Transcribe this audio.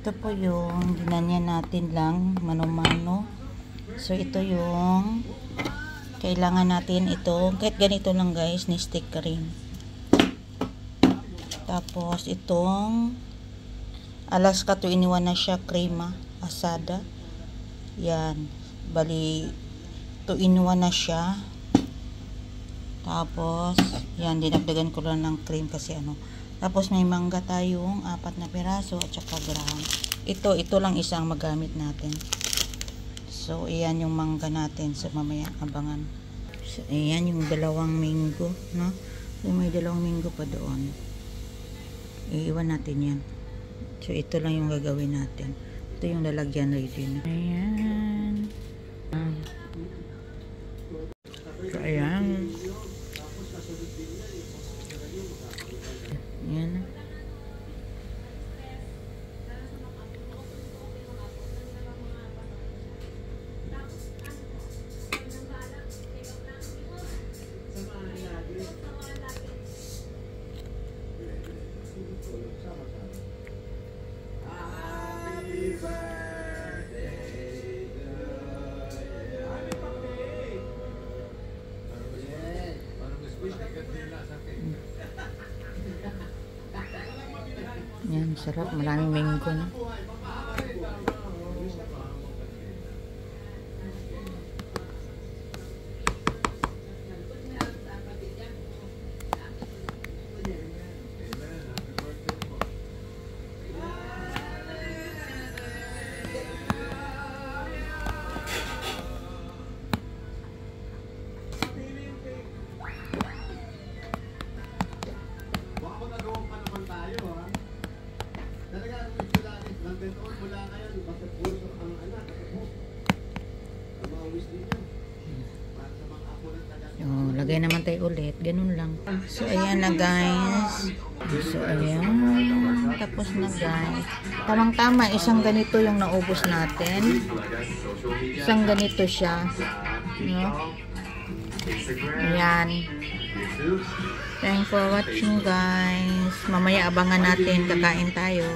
Ito po yung ginanyan natin lang mano-mano. So ito yung kailangan natin ito. Kahit ganito lang guys, ni stick rin. Tapos itong Alaska 2-in-1 na siya, crema asada. Yan. Bali 2-in-1 na siya. Tapos yan, dinagdagan ko lang ng cream kasi ano. Tapos may mangga tayong 4 na piraso at saka graham. Ito lang isang magamit natin. So ayan yung mangga natin. So mamaya abangan. So ayan yung dalawang mango, no? So, may dalawang mango pa doon. Iiwan natin yan. So, ito lang yung gagawin natin. Ito yung lalagyan ready na. Ayan. So, ayan. Ayan. Yan, sarap. Maraming mango na. Oh, lagay naman tayo ulit. Ganun lang. So, ayan na guys. So, ayan. Tapos na guys. Tamang-tama. Isang ganito yung naubos natin. Isang ganito siya. No? Ayan. Thanks for watching guys. Mamaya abangan natin. Kakain tayo.